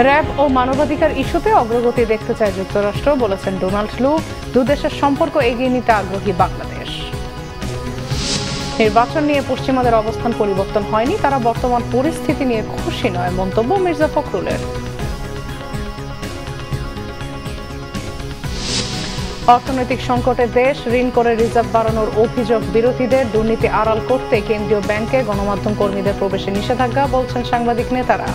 RAB ও মানবাধিকার ইস্যুতে অগ্রগতি দেখতে চায় যুক্তরাষ্ট্র, বলেছেন ডোনাল্ড লু। দুদেশের সম্পর্ক এগিয়ে নিতে আগ্রহী বাংলাদেশ। নির্বাচন নিয়ে পশ্চিমাদের অবস্থান পরিবর্তন হয়নি, তারা বর্তমান পরিস্থিতি নিয়ে খুশি নয়, মন্তব্য মির্জা ফখরুলের। অর্থনৈতিক সংকটে দেশ, ঋণ করে রিজার্ভ বাড়ানোর অভিযোগ বিরোধীদের। দুর্নীতি আড়াল করতে কেন্দ্রীয় ব্যাংকে গণমাধ্যম কর্মীদের প্রবেশে নিষেধাজ্ঞা, বলছেন সাংবাদিক নেতারা।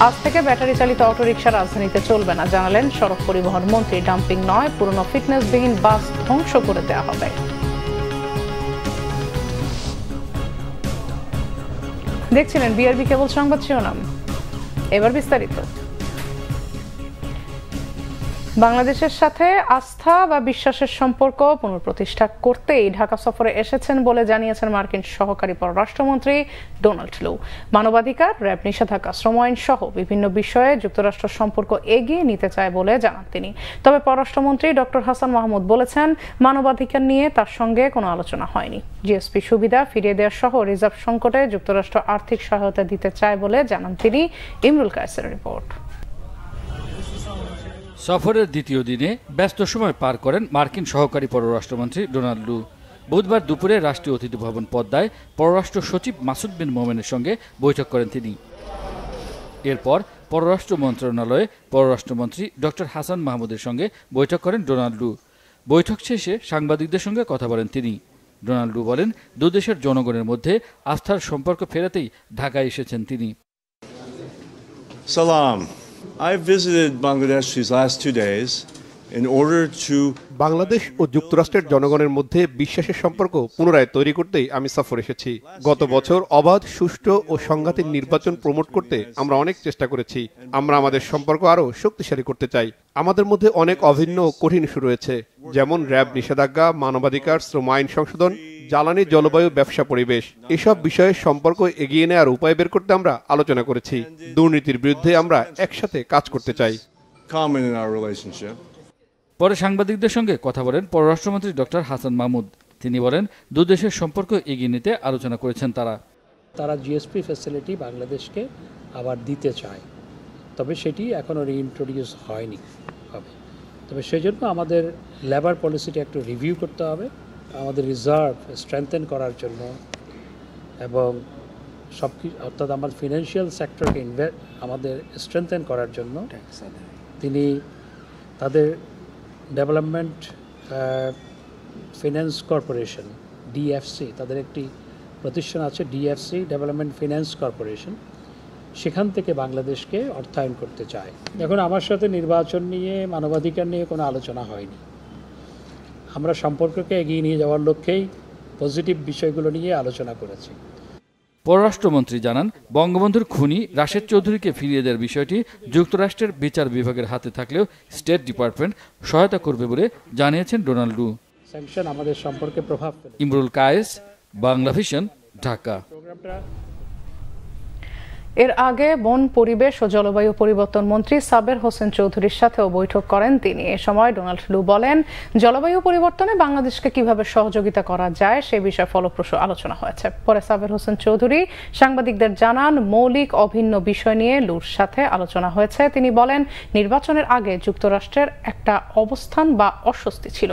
আজ থেকে ব্যাটারি চালিত অটোরিকশা রাজধানীতে চলবে না, জানালেন সড়ক পরিবহন মন্ত্রী। ডাম্পিং নয়, পুরনো ফিটনেসবিহীন বাস ধ্বংস করে দেওয়া হবে। দেখছিলেন বিআরবি কেবল সংবাদ শিরোনাম, এবার বিস্তারিত। বাংলাদেশের সাথে আস্থা বা বিশ্বাসের সম্পর্ক পুনঃপ্রতিষ্ঠা করতেই ঢাকা সফরে এসেছেন বলে জানিয়েছেন মার্কিন সহকারী পররাষ্ট্রমন্ত্রী ডোনাল্ড লু। মানবাধিকার, র্যাব নিষেধাজ্ঞা, শ্রম আইন সহ বিভিন্ন বিষয়ে যুক্তরাষ্ট্র সম্পর্ক এগিয়ে নিতে চায় বলে জানান তিনি। তবে পররাষ্ট্রমন্ত্রী ডক্টর হাসান মাহমুদ বলেছেন, মানবাধিকার নিয়ে তার সঙ্গে কোনো আলোচনা হয়নি। জিএসপি সুবিধা ফিরিয়ে দেওয়া সহ রিজার্ভ সংকটে যুক্তরাষ্ট্র আর্থিক সহায়তা দিতে চায় বলে জানান তিনি। ইমরুল কায়েসের রিপোর্ট। সফরের দ্বিতীয় দিনে ব্যস্ত সময় পার করেন মার্কিন সহকারী পররাষ্ট্রমন্ত্রী ডোনাল্ড লু। বুধবার দুপুরে রাষ্ট্রীয় অতিথি ভবন পদ্মায় পররাষ্ট্র সচিব মাসুদ বিন মোমেনের সঙ্গে বৈঠক করেন তিনি। এরপর পররাষ্ট্র মন্ত্রণালয়ে পররাষ্ট্রমন্ত্রী ডক্টর হাসান মাহমুদের সঙ্গে বৈঠক করেন ডোনাল্ড লু। বৈঠক শেষে সাংবাদিকদের সঙ্গে কথা বলেন তিনি। ডোনাল্ড লু বলেন, দুদেশের জনগণের মধ্যে আস্থার সম্পর্ক ফেরাতেই ঢাকায় এসেছেন তিনি। Salam. I visited Bangladesh these last 2 days in order to Bangladesh ও যুক্তরাষ্ট্রের জনগণের মধ্যে বিশ্বাসের সম্পর্ক পুনরায় তৈরি করতেই আমি সফর এসেছি। গত বছর অবাধ, সুষ্ঠু ও সংঘাতের নির্বাচন প্রমোট করতে আমরা অনেক চেষ্টা করেছি। আমরা আমাদের সম্পর্ক আরও শক্তিশালী করতে চাই। আমাদের মধ্যে অনেক অভিন্ন ও কঠিন ইস্যু রয়েছে, যেমন র্যাব নিষেধাজ্ঞা, মানবাধিকার, শ্রম আইন সংশোধন, জ্বালানি, জলবায়ু, ব্যবসা পরিবেশ। এসব বিষয়ে সম্পর্ক এগিয়ে নেওয়ার উপায় বের করতে আমরা আলোচনা করেছি। দুর্নীতির বিরুদ্ধে আমরা একসাথে কাজ করতে চাই। পরে সাংবাদিকদের সঙ্গে কথা বলেন পররাষ্ট্রমন্ত্রী ডক্টর হাসান মাহমুদ। তিনি বলেন, দুদেশের সম্পর্ক এগিয়ে নিতে আলোচনা করেছেন তারা জিএসপি ফ্যাসিলিটি বাংলাদেশকে আবার দিতে চায়, তবে সেটি এখনও রিইন্ট্রোডিউস হয়নি হবে। তবে সেই জন্য আমাদের লেবার পলিসিটা একটু রিভিউ করতে হবে, আমাদের রিজার্ভ স্ট্রেংথেন করার জন্য এবং সব কিছু, অর্থাৎ আমার ফিনান্সিয়াল সেক্টরকে আমাদের স্ট্রেংথেন করার জন্য তিনি তাদের ডেভেলপমেন্ট ফিন্যান্স কর্পোরেশন ডিএফসি, তাদের একটি প্রতিষ্ঠান আছে ডিএফসি ডেভেলপমেন্ট ফিন্যান্স কর্পোরেশন, সেখান থেকে বাংলাদেশকে অর্থায়ন করতে চায়। এখন আমার সাথে নির্বাচন নিয়ে, মানবাধিকার নিয়ে কোনো আলোচনা হয়নি। আমরা সম্পর্ককে এগিয়ে নিয়ে যাওয়ার লক্ষ্যেই পজিটিভ বিষয়গুলো নিয়ে আলোচনা করেছি। পররাষ্ট্রমন্ত্রী জানান, বঙ্গবন্ধুর খুনি রাশেদ চৌধুরীকে ফিরিয়ে দেওয়ার বিষয়টি যুক্তরাষ্ট্রের বিচার বিভাগের হাতে থাকলেও স্টেট ডিপার্টমেন্ট সহায়তা করবে বলে জানিয়েছেন ডোনাল্ড লু। স্যাংশন আমাদের সম্পর্কে প্রভাব ফেলে। ইমরুল কায়েস, বাংলাভিশন, ঢাকা। এর আগে বন, পরিবেশ ও জলবায়ু পরিবর্তন মন্ত্রী সাবের হোসেন চৌধুরীর সাথেও বৈঠক করেন তিনি। এ সময় ডোনাল্ড লু বলেন, জলবায়ু পরিবর্তনে বাংলাদেশকে কিভাবে সহযোগিতা করা যায় সে বিষয়ে ফলপ্রসূ আলোচনা হয়েছে। পরে সাবের হোসেন চৌধুরী সাংবাদিকদের জানান, মৌলিক অভিন্ন বিষয় নিয়ে লুর সাথে আলোচনা হয়েছে। তিনি বলেন, নির্বাচনের আগে যুক্তরাষ্ট্রের একটা অবস্থান বা অস্বস্তি ছিল,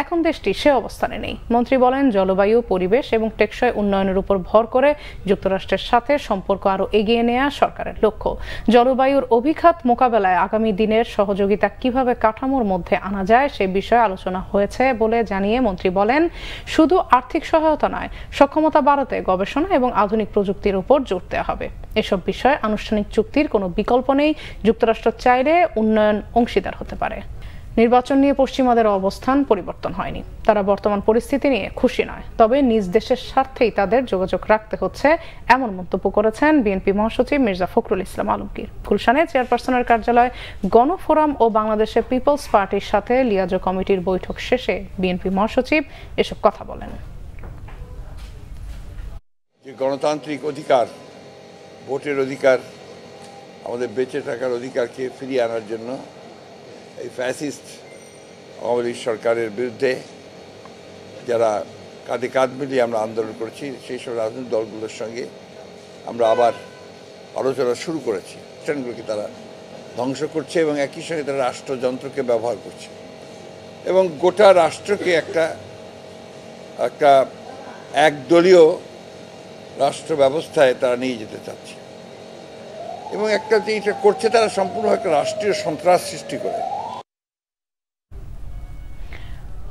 এখন দেশটি সে অবস্থানে নেই। মন্ত্রী বলেন, জলবায়ু, পরিবেশ এবং টেকসই উন্নয়নের উপর ভর করে যুক্তরাষ্ট্রের সাথে সম্পর্ক আরও এগিয়ে নেয়া সরকারের লক্ষ্য। জলবায়ুর অভিঘাত মোকাবেলায় আগামী দিনের সহযোগিতা কিভাবে কাঠামোর মধ্যে আনা যায় সে বিষয়ে আলোচনা হয়েছে বলে জানিয়ে মন্ত্রী বলেন, শুধু আর্থিক সহায়তা নয়, সক্ষমতা বাড়াতে গবেষণা এবং আধুনিক প্রযুক্তির উপর জোর দেওয়া হবে। এসব বিষয়ে আনুষ্ঠানিক চুক্তির কোনো বিকল্প নেই। যুক্তরাষ্ট্র চাইলে উন্নয়ন অংশীদার হতে পারে। নির্বাচন নিয়ে পশ্চিমাদের অবস্থান পরিবর্তন হয়নি, তারা বর্তমান পরিস্থিতি নিয়ে খুশি নয়, তবে নিজ দেশের স্বার্থেই তাদের যোগাযোগ রাখতে হচ্ছে, এমন মন্তব্য করেছেন বিএনপি মহাসচিব মির্জা ফখরুল ইসলাম আলমগীর। গুলশানে চেয়ারপারসনের কার্যালয় গণফোরাম ও বাংলাদেশের পিপলস পার্টির সাথে লিয়াজো কমিটির বৈঠক শেষে বিএনপি মহাসচিব এসব কথা বলেন। গণতান্ত্রিক অধিকার, ভোটের অধিকার, আমাদের বেঁচে থাকার অধিকারকে ফিরিয়ে আনার জন্য এই ফ্যাসিস্ট আওয়ামী লীগ সরকারের বিরুদ্ধে যারা কাঁধে কাঁধ মিলিয়ে আমরা আন্দোলন করছি, সেই সব রাজনৈতিক দলগুলোর সঙ্গে আমরা আবার আলোচনা শুরু করেছে। প্রতিষ্ঠানগুলোকে তারা ধ্বংস করছে এবং একই সঙ্গে তারা রাষ্ট্রযন্ত্রকে ব্যবহার করছে এবং গোটা রাষ্ট্রকে একটা একদলীয় রাষ্ট্র ব্যবস্থায় তারা নিয়ে যেতে চাচ্ছে এবং একটা যে এটা করছে তারা সম্পূর্ণ একটা রাষ্ট্রীয় সন্ত্রাস সৃষ্টি করে।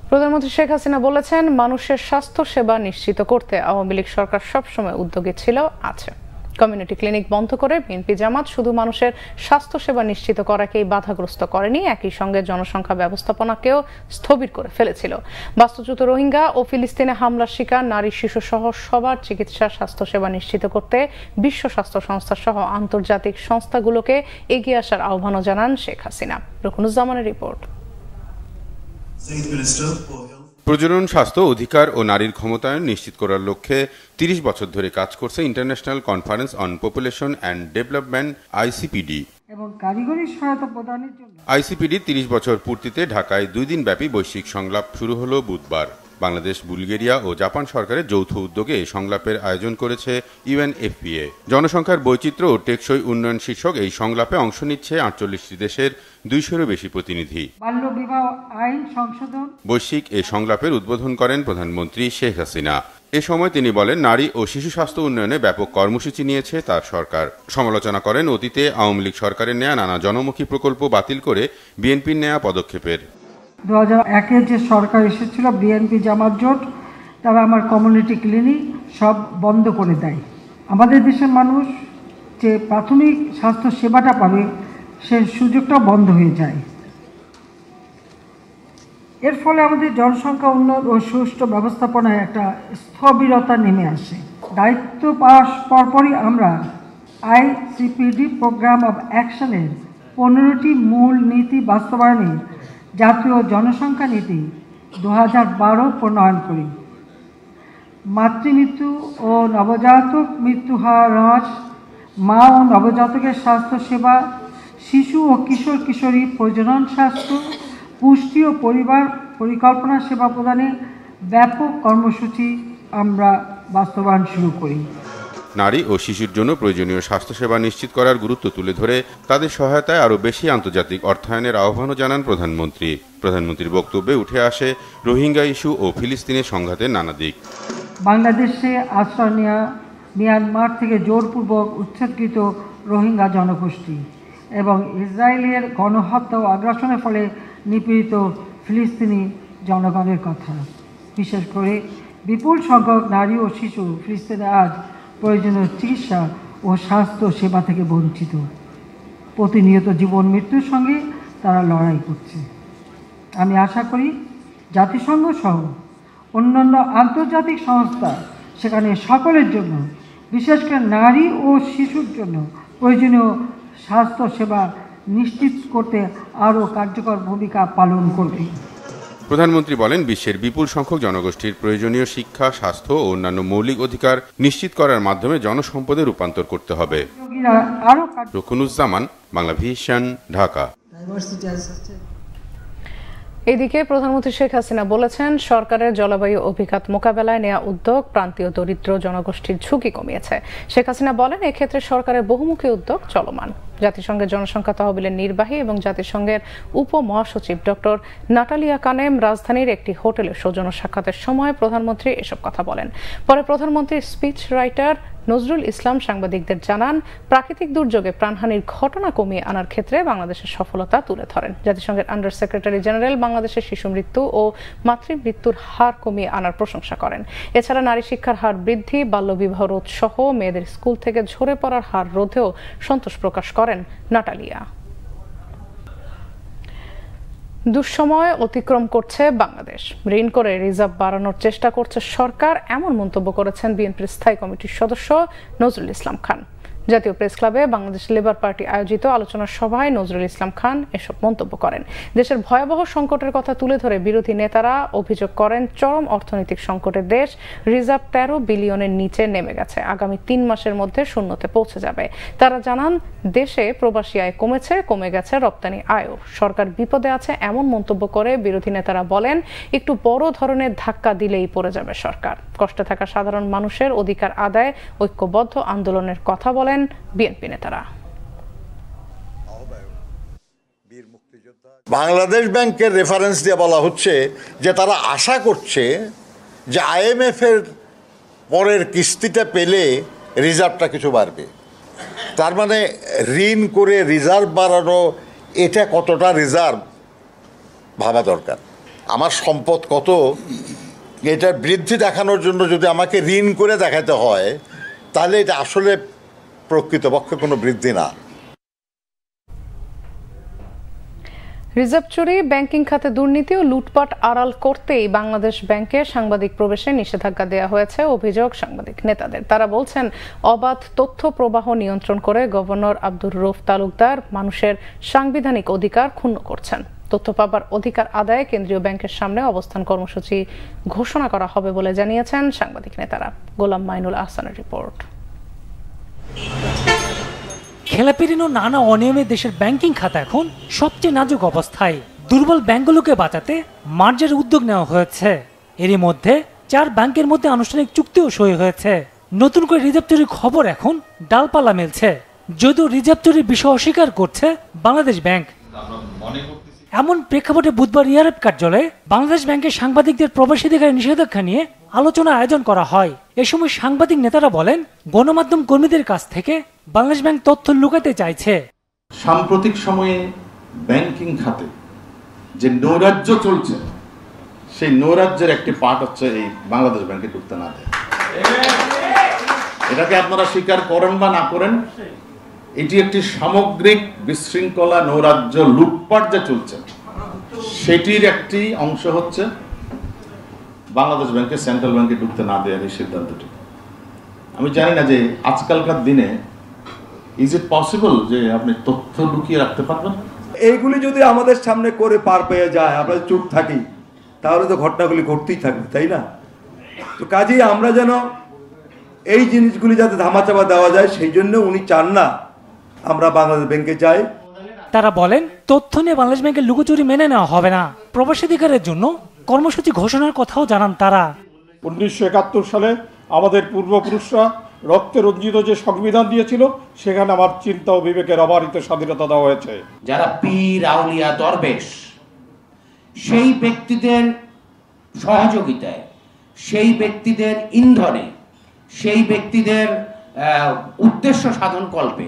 প্রধানমন্ত্রী শেখ হাসিনা বলেছেন, মানুষের স্বাস্থ্য সেবা নিশ্চিত করতে আওয়ামী লীগ সরকার সবসময় উদ্যোগী ছিল, আছে। কমিউনিটি ক্লিনিক বন্ধ করে বিএনপি জামাত শুধু মানুষের স্বাস্থ্য সেবা নিশ্চিত করাকেই বাধাগ্রস্ত করেনি, একই সঙ্গে জনসংখ্যা ব্যবস্থাপনাকেও স্থবির করে ফেলেছিল। বাস্তুচ্যুত রোহিঙ্গা ও ফিলিস্তিনে হামলার শিকার নারী শিশু সহ সবার চিকিৎসা স্বাস্থ্যসেবা নিশ্চিত করতে বিশ্ব স্বাস্থ্য সংস্থা সহ আন্তর্জাতিক সংস্থাগুলোকে এগিয়ে আসার আহ্বানও জানান শেখ হাসিনা। রুকনুজ্জামানের রিপোর্ট। প্রজনন, স্বাস্থ্য, অধিকার ও নারীর ক্ষমতায়ন নিশ্চিত করার লক্ষ্যে ৩০ বছর ধরে কাজ করছে international conference on population and development আইসিপিডি। এবং কারিগরি সহায়তা প্রদানের জন্য আইসিপিডি ৩০ বছর পূর্তিতে ঢাকায় ২ দিন ব্যাপী বৈশ্বিক সংলাপ শুরু হলো বুধবার। বাংলাদেশ, বুলগেরিয়া ও জাপান সরকারের যৌথ উদ্যোগে এই সংলাপের আয়োজন করেছে ইউএনএফপিএ। জনসংখ্যার বৈচিত্র্য ও টেকসই উন্নয়ন শীর্ষক এই সংলাপে অংশ নিচ্ছে ৪৮টি দেশের ২০০-এরও বেশি প্রতিনিধি। বাল্যবিবাহ আইন সংশোধন বৈশ্বিক এই সংলাপের উদ্বোধন করেন প্রধানমন্ত্রী শেখ হাসিনা। এ সময় তিনি বলেন, নারী ও শিশু স্বাস্থ্য উন্নয়নে ব্যাপক কর্মসূচি নিয়েছে তার সরকার। সমালোচনা করেন অতীতে আওয়ামী লীগ সরকারের নেয়া নানা জনমুখী প্রকল্প বাতিল করে বিএনপির নেয়া পদক্ষেপের। ২০০১-এ যে সরকার এসেছিল, বিএনপি জামাত জোট, তারা আমার কমিউনিটি ক্লিনিক সব বন্ধ করে দেয়। আমাদের দেশের মানুষ যে প্রাথমিক স্বাস্থ্য সেবাটা পাবে সে সুযোগটা বন্ধ হয়ে যায়। এর ফলে আমাদের জনসংখ্যা উন্নয়ন ও সুষ্ঠু ব্যবস্থাপনায় একটা স্থবিরতা নেমে আসে। দায়িত্ব পাওয়ার পরপরই আমরা আইসিপিডি প্রোগ্রাম অব অ্যাকশনের 15টি মূল নীতি বাস্তবায়নে জাতীয় জনসংখ্যা নীতি 2012 প্রণয়ন করি। মাতৃমৃত্যু ও নবজাতক মৃত্যু হার হ্রাস, মা ও নবজাতকের স্বাস্থ্য সেবা, শিশু ও কিশোর কিশোরী প্রজনন স্বাস্থ্য, পুষ্টি ও পরিবার পরিকল্পনা সেবা প্রদানে ব্যাপক কর্মসূচি আমরা বাস্তবায়ন শুরু করি। নারী ও শিশুর জন্য প্রয়োজনীয় স্বাস্থ্যসেবা নিশ্চিত করার গুরুত্ব তুলে ধরে তাদের সহায়তায় আরও বেশি আন্তর্জাতিক অর্থায়নের আহ্বানও জানান প্রধানমন্ত্রী। প্রধানমন্ত্রীর বক্তব্যে উঠে আসে রোহিঙ্গা ইস্যু ও ফিলিস্তিনের সংঘাতের নানা দিক। বাংলাদেশে আশ্রয় নেওয়া মিয়ানমার থেকে জোরপূর্বক উচ্ছেদকৃত রোহিঙ্গা জনগোষ্ঠী এবং ইসরায়েলের গণহত্যা ও আগ্রাসনের ফলে নিপীড়িত ফিলিস্তিনি জনগণের কথা। বিশেষ করে বিপুল সংখ্যক নারী ও শিশু ফিলিস্তিনে আজ প্রয়োজনীয় চিকিৎসা ও স্বাস্থ্য সেবা থেকে বঞ্চিত। প্রতিনিয়ত জীবন মৃত্যুর সঙ্গে তারা লড়াই করছে। আমি আশা করি জাতিসংঘ সহ অন্যান্য আন্তর্জাতিক সংস্থা সেখানে সকলের জন্য, বিশেষ করে নারী ও শিশুর জন্য প্রয়োজনীয় স্বাস্থ্য সেবা নিশ্চিত করতে আরও কার্যকর ভূমিকা পালন করবে। প্রধানমন্ত্রী বলেন, বিশ্বের বিপুল সংখ্যক জনগোষ্ঠীর প্রয়োজনীয় শিক্ষা, স্বাস্থ্য ও অন্যান্য মৌলিক অধিকার নিশ্চিত করার মাধ্যমে জনসম্পদে রূপান্তর করতে হবে। রুকনুজ্জামান, বাংলাভিশন, ঢাকা। এদিকে প্রধানমন্ত্রী শেখ হাসিনা বলেছেন, সরকারের জলবায়ু অভিঘাত মোকাবেলায় নেওয়া উদ্যোগ প্রান্তীয় দরিদ্র জনগোষ্ঠীর ঝুঁকি কমিয়েছে। শেখ হাসিনা বলেন, এক্ষেত্রে সরকারের বহুমুখী উদ্যোগ চলমান। জাতিসংঘের জনসংখ্যা তহবিলের নির্বাহী এবং জাতিসংঘের উপমহাসচিব ডক্টর নাটালিয়া কানেম রাজধানীর একটি হোটেলে সৌজন্য সাক্ষাতের সময় প্রধানমন্ত্রী এসব কথা বলেন। পরে প্রধানমন্ত্রীর স্পিচ রাইটার নজরুল ইসলাম সাংবাদিকদের জানান, প্রাকৃতিক দুর্যোগে প্রাণহানির ঘটনা কমিয়ে আনার ক্ষেত্রে বাংলাদেশের সফলতা তুলে ধরেন। জাতিসংঘের আন্ডার সেক্রেটারি জেনারেল বাংলাদেশের শিশু মৃত্যু ও মাতৃমৃত্যুর হার কমিয়ে আনার প্রশংসা করেন। এছাড়া নারী শিক্ষার হার বৃদ্ধি, বাল্যবিবাহ রোধ সহ মেয়েদের স্কুল থেকে ঝরে পড়ার হার রোধেও সন্তোষ প্রকাশ করেন নাটালিয়া। দুঃসময় অতিক্রম করছে বাংলাদেশ, ঋণ করে রিজার্ভ বাড়ানোর চেষ্টা করছে সরকার, এমন মন্তব্য করেছেন বিএনপির স্থায়ী কমিটির সদস্য নজরুল ইসলাম খান। জাতীয় প্রেস ক্লাবে বাংলাদেশ লেবার পার্টি আয়োজিত আলোচনা সভায় নজরুল ইসলাম খান এসব মন্তব্য করেন। দেশের ভয়াবহ সংকটের কথা তুলে ধরে বিরোধী নেতারা অভিযোগ করেন, চরম অর্থনৈতিক সংকটের দেশ, রিজার্ভ 13 বিলিয়নের নিচে নেমে গেছে, আগামী 3 মাসের মধ্যে শূন্যতে পৌঁছে যাবে। তারা জানান, দেশে প্রবাসী আয় কমে গেছে রপ্তানি আয়ও। সরকার বিপদে আছে এমন মন্তব্য করে বিরোধী নেতারা বলেন, একটু বড় ধরনের ধাক্কা দিলেই পড়ে যাবে সরকার। কষ্টে থাকা সাধারণ মানুষের অধিকার আদায়ে ঐক্যবদ্ধ আন্দোলনের কথা বলেন বিএনপি নেতারা। বাংলাদেশ ব্যাংকের রেফারেন্স দিয়ে বলা হচ্ছে যে তারা আশা করছে যে IMF এর পরের কিস্তিটা পেলে রিজার্ভটা কিছু বাড়বে। তার মানে ঋণ করে রিজার্ভ বাড়ানো, এটা কতটা রিজার্ভ ভাবা দরকার। আমার সম্পদ কত, এটা বৃদ্ধি দেখানোর জন্য যদি আমাকে ঋণ করে দেখাতে হয়, তাহলে এটা আসলে প্রকৃতপক্ষে কোনো বৃদ্ধি না। রিজার্ভ চুরি, ব্যাংকিং খাতে দুর্নীতি ও লুটপাট আড়াল করতেই বাংলাদেশ ব্যাংকে সাংবাদিক প্রবেশে নিষেধাজ্ঞা দেওয়া হয়েছে অভিযোগ সাংবাদিক নেতাদের। তারা বলছেন, অবাধ তথ্য প্রবাহ নিয়ন্ত্রণ করে গভর্নর আব্দুর রউফ তালুকদার মানুষের সাংবিধানিক অধিকার ক্ষুণ্ণ করছেন। তথ্য পাবার অধিকার আদায়ে কেন্দ্রীয় ব্যাংকের সামনে অবস্থান কর্মসূচি ঘোষণা করা হবে বলে জানিয়েছেন সাংবাদিক নেতারা। গোলাম মাইনুল আহসানের রিপোর্ট। খেলাপিরিন ও নানা অনিয়মে দেশের ব্যাংকিং খাত এখন সবচেয়ে নাজুক অবস্থায়। দুর্বল ব্যাংকগুলোকে বাঁচাতে মার্জের উদ্যোগ নেওয়া হয়েছে। এরই মধ্যে 4 ব্যাংকের মধ্যে আনুষ্ঠানিক চুক্তিও সই হয়েছে। নতুন করে রিজার্ভ চুরির খবর এখন ডালপালা মেলছে, যদিও রিজার্ভ চুরির বিষয় অস্বীকার করছে বাংলাদেশ ব্যাংক। এমন প্রেক্ষাপটে বুধবার ইয়ারএফ কার্যালয়ে বাংলাদেশ ব্যাংকের সাংবাদিকদের প্রবেশাধিকারের নিষেধাজ্ঞা নিয়ে আলোচনা আয়োজন করা হয়। এ সময় সাংবাদিক নেতারা বলেন, গণমাধ্যম কর্মীদের কাছ থেকে বাংলাদেশ ব্যাংক তথ্য লুকাতে চাইছে। সাম্প্রতিক সময়ে ব্যাংকিং খাতে যে নৈরাজ্য চলছে, সেই নৈরাজ্যের একটি পার্ট হচ্ছে এই বাংলাদেশ ব্যাংকে ঢুকতে না দেয়। এটাকে আপনারা স্বীকার করেন বা না করেন, এটি একটি সামগ্রিক বিশৃঙ্খলা, নৈরাজ্য, লুটপাট যে চলছে, সেটির একটি অংশ হচ্ছে বাংলাদেশ ব্যাংকে সেন্ট্রাল ব্যাংকে ঢুকতে না দেওয়ার এই সিদ্ধান্তটি। আমি জানি না যে আজকালকার দিনে ইজ ইট পসিবল যে আপনি তথ্য লুকিয়ে রাখতে পারবেন? এইগুলি যদি আমাদের সামনে করে পার পেয়ে যায়, আমরা চুপ থাকি, তাহলে তো ঘটনাগুলি ঘটতেই থাকবে, তাই না? তো কাজেই আমরা যেন এই জিনিসগুলি যাতে ধামাচাপা দেওয়া যায়, সেই জন্য উনি চান না আমরা বাংলাদেশ ব্যাংকে যাই। তারা বলেন, তথ্য নিয়ে বাংলাদেশ ব্যাংকের লুকোচুরি মেনে নেওয়া হবে না। প্রবেশাধিকারের জন্য কর্মসূচি ঘোষণার কথাও জানান তারা। 1971 সালে আমাদের পূর্বপুরুষরা রক্তে রঞ্জিত যে সংবিধান দিয়েছিল, সেখানে আমার চিন্তা ও বিবেকের অবারিত স্বাধীনতা দেওয়া হয়েছে। যারা পীর, আউলিয়া, দরবেশ, সেই ব্যক্তিদের সহযোগিতায়, সেই ব্যক্তিদের ইন্ধনে, সেই ব্যক্তিদের উদ্দেশ্য সাধন কল্পে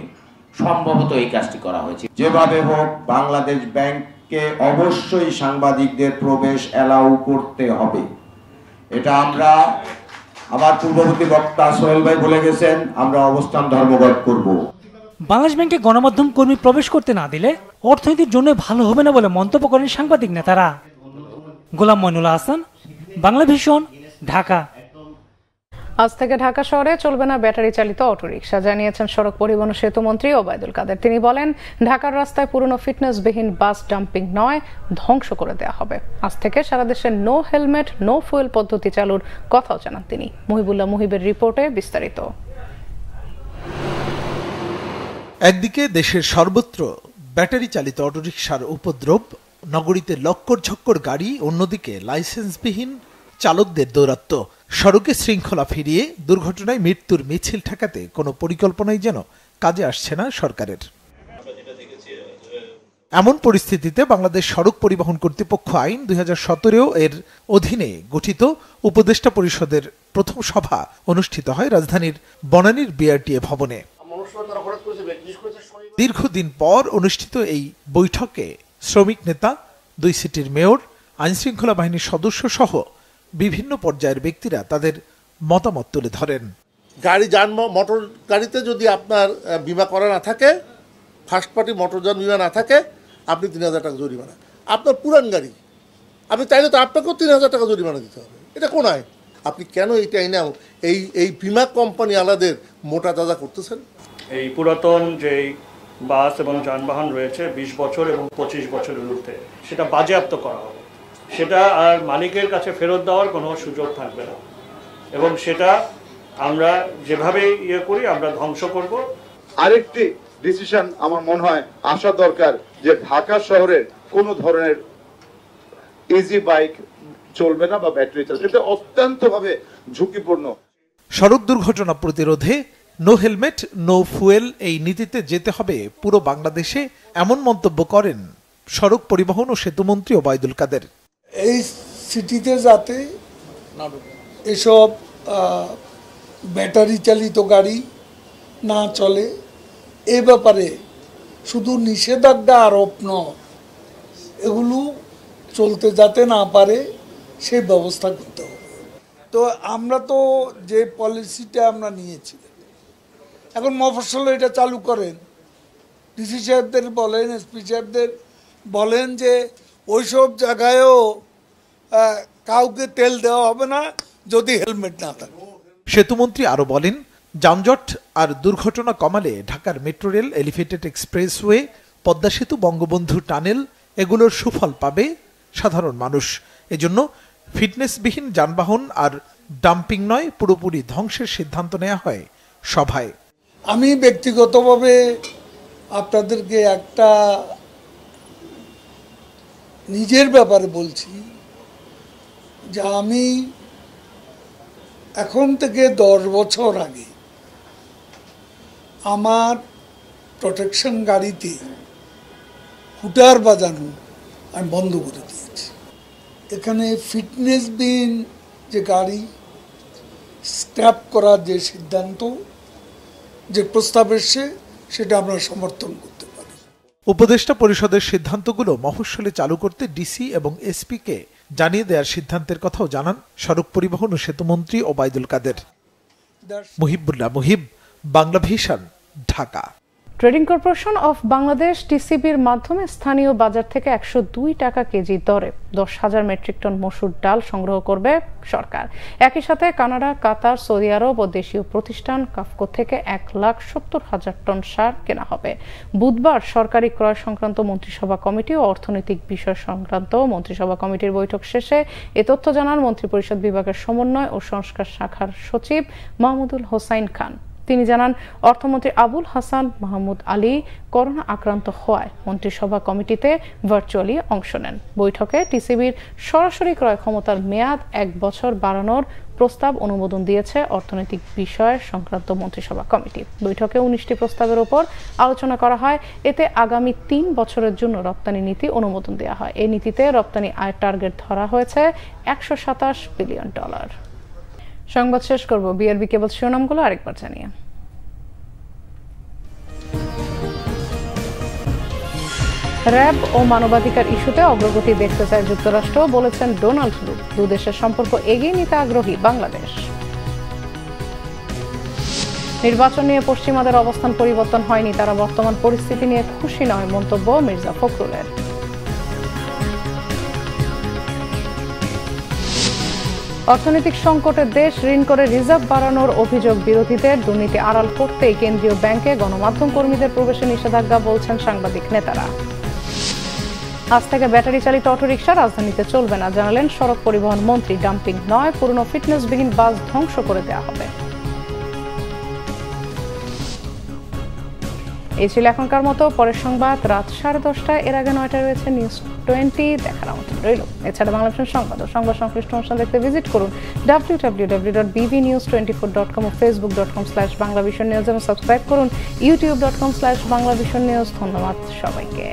সম্ভবত এই কাজটি করা হয়েছে। যেভাবে হোক বাংলাদেশ ব্যাংককে অবশ্যই সাংবাদিকদের প্রবেশ অ্যালাউ করতে হবে। এটা আমরা, আমার পূর্ববর্তী বক্তা সোহেল ভাই বলে গেছেন, আমরা অবস্থান ধর্মঘট করব। বাংলাদেশ ব্যাংকে গণমাধ্যম কর্মী প্রবেশ করতে না দিলে অর্থনীতির জন্য ভালো হবে না বলে মন্তব্য করেন সাংবাদিক নেতারা। গোলাম মাইনুল আহসান, বাংলা ভিশন, ঢাকা। আজ থেকে ঢাকা শহরে চলবে না ব্যাটারি চালিত অটোরিকশা, জানিয়েছেন সড়ক পরিবহন ও সেতু মন্ত্রী ওবায়দুল কাদের। তিনি বলেন, ঢাকার রাস্তায় পুরনো ফিটনেসবিহীন বাস ডাম্পিং নয়, ধ্বংস করে দেওয়া হবে। আজ থেকে সারা দেশে নো হেলমেট নো ফুয়েল পদ্ধতি চালুর কথাও জানান তিনি। মুহিবুল্লাহ মুহিবের রিপোর্টে বিস্তারিত। একদিকে দেশের সর্বত্র ব্যাটারি চালিত অটোরিকশার উপদ্রব, নগরীতে লক্কর ঝক্কর গাড়ি, অন্যদিকে লাইসেন্সবিহীন চালকদের দৌরাত্ম্য। সড়কে শৃঙ্খলা ফিরিয়ে দুর্ঘটনায় মৃত্যুর মিছিল ঠেকাতে কোনো পরিকল্পনাই যেন কাজে আসছে না সরকারের। এমন পরিস্থিতিতে বাংলাদেশ সড়ক পরিবহন কর্তৃপক্ষ আইন 2017 এর অধীনে গঠিত উপদেষ্টা পরিষদের প্রথম সভা অনুষ্ঠিত হয় রাজধানীর বনানীর বিআরটিএ ভবনে। দীর্ঘদিন পর অনুষ্ঠিত এই বৈঠকে শ্রমিক নেতা, 2 সিটির মেয়র, আইনশৃঙ্খলা বাহিনীর সদস্য সহ বিভিন্ন পর্যায়ের ব্যক্তিরা তাদের মতামত তুলে ধরেন। মোটর গাড়িতে যদি আপনার বিমা করা না থাকে, ফার্স্ট পার্টি মোটরযান বিমা না থাকে, আপনি 3000 টাকা জরিমানা। আপনার পুরান গাড়ি, আপনি চাইলে তো আপনাকেও 3000 টাকা জরিমানা দিতে হবে। এটা কোন আইন? আপনি কেন এইটা আইনাও এই বিমা কোম্পানি আলাদের মোটা তাজা করতেছেন? এই পুরাতন যে বাস এবং যানবাহন রয়েছে 20 বছর এবং 25 বছরের ঊর্ধ্বে, সেটা বাজেয়াপ্ত করা হবে। সেটা আর মালিকের কাছে ফেরত দেওয়ার কোনো সুযোগ থাকবে না, এবং সেটা আমরা যেভাবে করি আমরা ধ্বংস করব। আরেকটি ডিসিশন আমার মনে হয় আসা দরকার যে ঢাকা শহরের কোনো ধরনের ইজি বাইক চলবে না বা ব্যাটারি চালিত, এটা অত্যন্তভাবে ঝুঁকিপূর্ণ। সড়ক দুর্ঘটনা প্রতিরোধে নো হেলমেট নো ফুয়েল এই নীতিতে যেতে হবে পুরো বাংলাদেশে, এমন মন্তব্য করেন সড়ক পরিবহন ও সেতুমন্ত্রী ওবায়দুল কাদের। এই সিটিতে যাতে এসব ব্যাটারি চালিত গাড়ি না চলে, এ ব্যাপারে শুধু নিষেধাজ্ঞা আরোপ নয়, এগুলো চলতে যাতে না পারে সেই ব্যবস্থা করতে হবে। তো আমরা তো যে পলিসিটা আমরা নিয়েছি, এখন মফস্বলে এটা চালু করেন, ডিসি সাহেবদের বলেন, এসপি সাহেবদের বলেন যে ওইসব জায়গায়ও কাউকে তেল দেওয়া হবে না যদি হেলমেট না থাকে। সেতুমন্ত্রী আরো বলেন, যানজট আর দুর্ঘটনা কমালে ঢাকার metro rail, elevated expressway, Padma সেতু, বঙ্গবন্ধু টানেল এগুলোর সুফল পাবে সাধারণ মানুষ। এজন্য ফিটনেসবিহীন যানবাহন আর ডাম্পিং নয়, পুরোপুরি ধ্বংসের সিদ্ধান্ত নেওয়া হয় সভায়। আমি ব্যক্তিগতভাবে আপনাদেরকে একটা নিজের ব্যাপারে বলছি যে আমি এখন থেকে 10 বছর আগে আমার প্রোটেকশন গাড়িতে হুটার বাজানো আমি বন্ধ করে দিয়েছি। এখানে ফিটনেসবিহীন যে গাড়ি স্ক্র্যাপ করার যে সিদ্ধান্ত, যে প্রস্তাব এসছে, সেটা আমরা সমর্থন করতে পারি। উপদেষ্টা পরিষদের সিদ্ধান্তগুলো মফস্বলে চালু করতে ডিসি এবং এসপি কে জানিয়ে দেওয়ার সিদ্ধান্তের কথাও জানান সড়ক পরিবহন ও সেতুমন্ত্রী Obaidul Quader. Muhibullah Muhib, Bangla Vision, Dhaka. Trading corporation of Bangladesh টিসিবির মাধ্যমে স্থানীয় বাজার থেকে 102 টাকা কেজি দরে 10,000 মেট্রিক টন মসুর ডাল সংগ্রহ করবে সরকার। একই সাথে কানাডা, কাতার, সৌদি আরব ও দেশীয় প্রতিষ্ঠান কাফকো থেকে 1,70,000 টন সার কেনা হবে। বুধবার সরকারি ক্রয় সংক্রান্ত মন্ত্রিসভা কমিটি ও অর্থনৈতিক বিষয় সংক্রান্ত মন্ত্রিসভা কমিটির বৈঠক শেষে এ তথ্য জানান মন্ত্রিপরিষদ বিভাগের সমন্বয় ও সংস্কার শাখার সচিব মাহমুদুল হোসাইন খান। তিনি জানান, অর্থমন্ত্রী আবুল হাসান মাহমুদ আলী করোনা আক্রান্ত হওয়ায় মন্ত্রিসভা কমিটিতে ভার্চুয়ালি অংশ নেন। বৈঠকে টিসিবির সরাসরি ক্রয় ক্ষমতার মেয়াদ 1 বছর বাড়ানোর প্রস্তাব অনুমোদন দিয়েছে অর্থনৈতিক বিষয় সংক্রান্ত মন্ত্রিসভা কমিটি। বৈঠকে 19টি প্রস্তাবের উপর আলোচনা করা হয়। এতে আগামী 3 বছরের জন্য রপ্তানি নীতি অনুমোদন দেওয়া হয়। এই নীতিতে রপ্তানি আয়ের টার্গেট ধরা হয়েছে $127 বিলিয়ন। সংবাদ শেষ করব বিআরবি কেবল শিরোনামগুলো আরেকবার জানিয়ে। র‍্যাব ও মানবাধিকার ইস্যুতে অগ্রগতি দেখতে চায় যুক্তরাষ্ট্র, বলেছেন ডোনাল্ড ট্রাম্প। দুই দেশের সম্পর্ক এগিয়ে নিতে আগ্রহী বাংলাদেশ। নির্বাচন নিয়ে পশ্চিমাদের অবস্থান পরিবর্তন হয়নি, তারা বর্তমান পরিস্থিতি নিয়ে খুশি নয়, মন্তব্য মির্জা ফখরুলের। অর্থনৈতিক সংকটে দেশ ঋণ করে রিজার্ভ বাড়ানোর অভিযোগ বিরোধীদের। দুর্নীতি আড়াল করতেই কেন্দ্রীয় ব্যাংকে গণমাধ্যম কর্মীদের প্রবেশে নিষেধাজ্ঞা, বলছেন সাংবাদিক নেতারা। আজ থেকে ব্যাটারি চালিত অটোরিকশা রাজধানীতে চলবে না, জানালেন সড়ক পরিবহন মন্ত্রী। ডাম্পিং নয়, পুরনো ফিটনেসবিহীন বাস ধ্বংস করে দেওয়া হবে। এই ছিল এখনকার মতো। পরের সংবাদ রাত 10:30টায়, এর আগে 9টায় রয়েছে নিউজ 20 দেখার আমন্ত্রণ রইল। এছাড়া বাংলা ভিশন সংবাদ ও সংবাদ সংশ্লিষ্ট অনুষ্ঠান দেখতে ভিজিট করুন www.bbnews24.com ও facebook.com/banglavisionnews এবং সাবস্ক্রাইব করুন youtube.com/banglavisionnews। ধন্যবাদ সবাইকে।